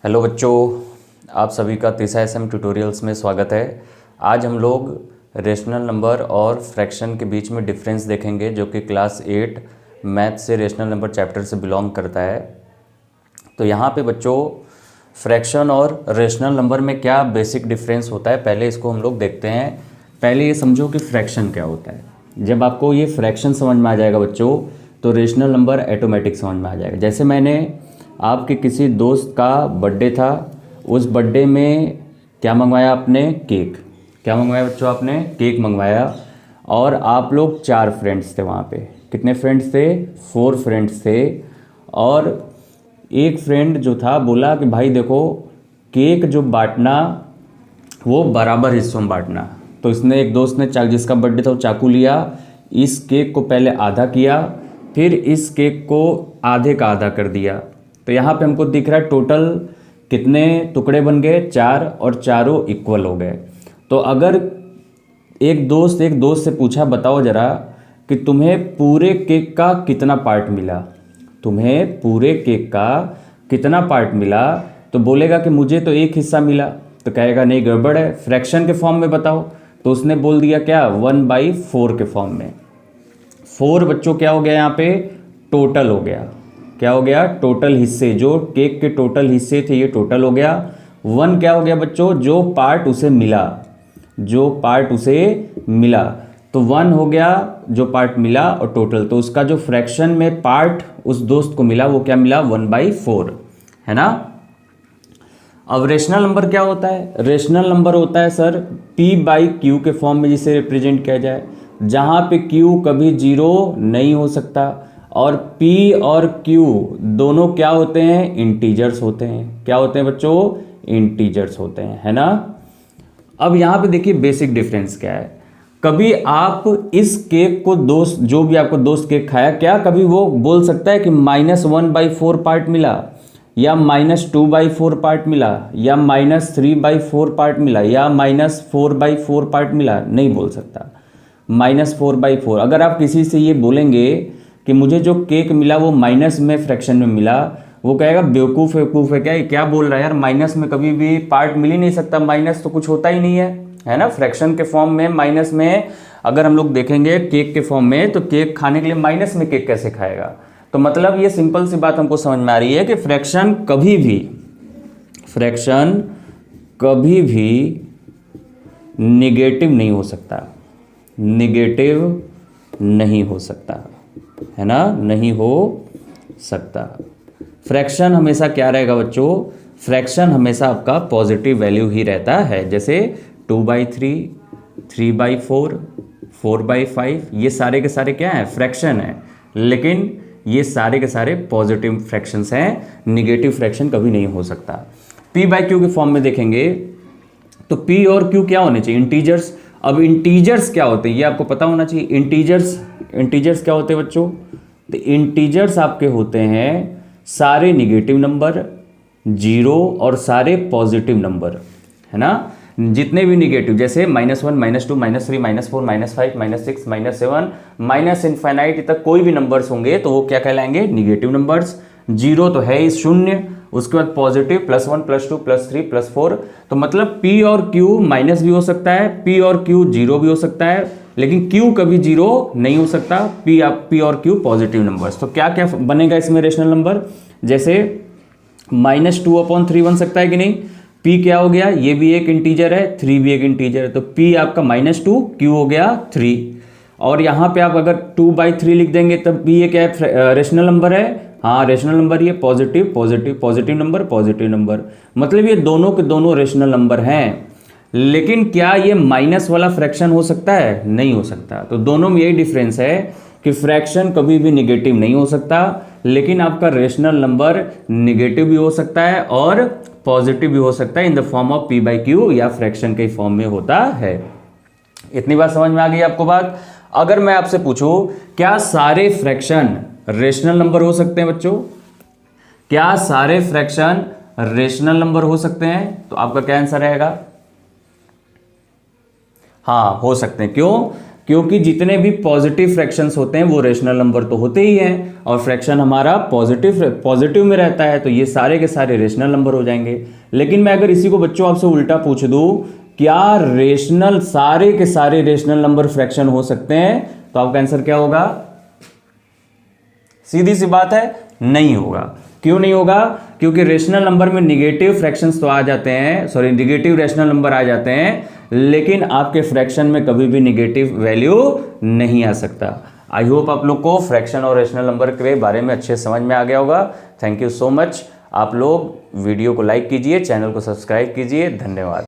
Hello बच्चों, आप सभी का तीसरा एसएम ट्यूटोरियल्स में स्वागत है। आज हम लोग रेशनल नंबर और फ्रैक्शन के बीच में डिफरेंस देखेंगे, जो कि क्लास 8 मैथ से रेशनल नंबर चैप्टर से बिलोंग करता है। तो यहाँ पे बच्चों फ्रैक्शन और रेशनल नंबर में क्या बेसिक डिफरेंस होता है, पहले इसको हम लोग देखते हैं। पहले ये समझो कि फ्रैक्शन क्या होता है। जब आपको ये फ्रैक्शन समझ में आ जाएगा बच्चों, तो रेशनल नंबर ऑटोमेटिक समझ में आ जाएगा। जैसे मैंने आपके किसी दोस्त का बर्थडे था, उस बर्थडे में क्या मंगवाया आपने? केक। क्या मंगवाया बच्चों आपने? केक मंगवाया। और आप लोग 4 फ्रेंड्स थे वहाँ पे। कितने फ्रेंड्स थे? 4 फ्रेंड्स थे। और एक फ्रेंड जो था बोला कि भाई देखो, केक जो बांटना वो बराबर हिस्सों में बांटना। तो इसने, एक दोस्त ने जिसका बर्थडे था वो चाकू लिया, इस केक को पहले आधा किया, फिर इस केक को आधे का आधा कर दिया। तो यहाँ पे हमको दिख रहा है टोटल कितने टुकड़े बन गए? 4, और चारों इक्वल हो गए। तो अगर एक दोस्त से पूछा, बताओ जरा कि तुम्हें पूरे केक का कितना पार्ट मिला? तुम्हें पूरे केक का कितना पार्ट मिला? तो बोलेगा कि मुझे तो एक हिस्सा मिला। तो कहेगा नहीं, गड़बड़ है, फ्रैक्शन के फॉर्म में बताओ। तो उसने बोल दिया क्या? 1/4 के फॉर्म में। 4 बच्चों क्या हो गया यहाँ पे? टोटल हो गया। क्या हो गया? टोटल हिस्से, जो केक के टोटल हिस्से थे ये टोटल हो गया। 1 क्या हो गया बच्चों? जो पार्ट उसे मिला, जो पार्ट उसे मिला। तो 1 हो गया जो पार्ट मिला, और टोटल, तो उसका जो फ्रैक्शन में पार्ट उस दोस्त को मिला वो क्या मिला? 1/4, है ना। अब रेशनल नंबर क्या होता है? रेशनल नंबर होता है सर P/Q के फॉर्म में, जिसे रिप्रेजेंट किया जाए, जहाँ पे Q कभी 0 नहीं हो सकता। और P और Q दोनों क्या होते हैं? इंटीजर्स होते हैं। क्या होते हैं बच्चों? इंटीजर्स होते हैं, है ना। अब यहाँ पे देखिए बेसिक डिफरेंस क्या है। कभी आप इस केक को, दोस्त जो भी आपको दोस्त केक खाया, क्या कभी वो बोल सकता है कि -1/4 पार्ट मिला, या -2/4 पार्ट मिला, या -3/4 पार्ट मिला, या -4/4 पार्ट मिला? नहीं बोल सकता। -4/4। अगर आप किसी से ये बोलेंगे कि मुझे जो केक मिला वो माइनस में फ्रैक्शन में मिला, वो कहेगा बेवकूफ़ है क्या, ये क्या बोल रहा है यार, माइनस में कभी भी पार्ट मिल ही नहीं सकता, माइनस तो कुछ होता ही नहीं है ना। फ्रैक्शन के फॉर्म में माइनस में अगर हम लोग देखेंगे केक के फॉर्म में, तो केक खाने के लिए माइनस में केक कैसे खाएगा? तो मतलब ये सिंपल सी बात हमको समझ में आ रही है कि फ्रैक्शन कभी भी निगेटिव नहीं हो सकता। निगेटिव नहीं हो सकता, है ना, नहीं हो सकता। फ्रैक्शन हमेशा क्या रहेगा बच्चों? फ्रैक्शन हमेशा आपका पॉजिटिव वैल्यू ही रहता है। जैसे 2/3, 3/4, 4/5, ये सारे के सारे क्या है? फ्रैक्शन है। लेकिन ये सारे के सारे पॉजिटिव फ्रैक्शंस हैं, निगेटिव फ्रैक्शन कभी नहीं हो सकता। P/Q के फॉर्म में देखेंगे तो P और Q क्या होने चाहिए? इंटीजर्स। अब इंटीजर्स क्या होते हैं ये आपको पता होना चाहिए। इंटीजर्स क्या होते हैं बच्चों? तो इंटीजर्स आपके होते हैं सारे निगेटिव नंबर, 0 और सारे पॉजिटिव नंबर, है ना। जितने भी निगेटिव, जैसे -1, -2, -3, -4, -5, -6, -7, माइनस इनफाइनाइट तक कोई भी नंबर्स होंगे तो वो क्या कहलाएंगे? Negative numbers. 0 तो है ही शून्य, उसके बाद पॉजिटिव +1, +2, +3, +4। तो मतलब P और Q माइनस भी हो सकता है, P और Q 0 भी हो सकता है, लेकिन Q कभी 0 नहीं हो सकता। P और Q पॉजिटिव नंबर्स। तो क्या क्या बनेगा इसमें रेशनल नंबर? जैसे -2/3 बन सकता है कि नहीं? P क्या हो गया? ये भी एक इंटीजर है, 3 भी एक इंटीजर है, तो P आपका -2, Q हो गया 3। और यहाँ पे आप अगर 2/3 लिख देंगे तब भी ये क्या है? रेशनल नंबर है। हाँ, रेशनल नंबर, ये पॉजिटिव नंबर, मतलब ये दोनों के दोनों रेशनल नंबर हैं। लेकिन क्या ये माइनस वाला फ्रैक्शन हो सकता है? नहीं हो सकता। तो दोनों में यही डिफरेंस है कि फ्रैक्शन कभी भी निगेटिव नहीं हो सकता, लेकिन आपका रेशनल नंबर निगेटिव भी हो सकता है और पॉजिटिव भी हो सकता है, in the form of P/Q, या फ्रैक्शन के फॉर्म में होता है। इतनी बात समझ में आ गई आपको बात? अगर मैं आपसे पूछूं क्या सारे फ्रैक्शन रेशनल नंबर हो सकते हैं बच्चों? क्या सारे फ्रैक्शन रेशनल नंबर हो सकते हैं? तो आपका क्या आंसर रहेगा? हाँ, हो सकते हैं। क्यों? क्योंकि जितने भी पॉजिटिव फ्रैक्शंस होते हैं वो रेशनल नंबर तो होते ही हैं, और फ्रैक्शन हमारा पॉजिटिव में रहता है, तो ये सारे के सारे रेशनल नंबर हो जाएंगे। लेकिन मैं अगर इसी को बच्चों आपसे उल्टा पूछ दूं, क्या रेशनल सारे के सारे रेशनल नंबर फ्रैक्शन हो सकते हैं, तो आपका आंसर क्या होगा? सीधी सी बात है, नहीं होगा। क्यों नहीं होगा? क्योंकि रेशनल नंबर में निगेटिव फ्रैक्शंस तो आ जाते हैं, सॉरी निगेटिव रेशनल नंबर आ जाते हैं, लेकिन आपके फ्रैक्शन में कभी भी निगेटिव वैल्यू नहीं आ सकता। आई होप आप लोग को फ्रैक्शन और रेशनल नंबर के बारे में अच्छे समझ में आ गया होगा। Thank you so much. आप लोग वीडियो को लाइक कीजिए, चैनल को सब्सक्राइब कीजिए। धन्यवाद।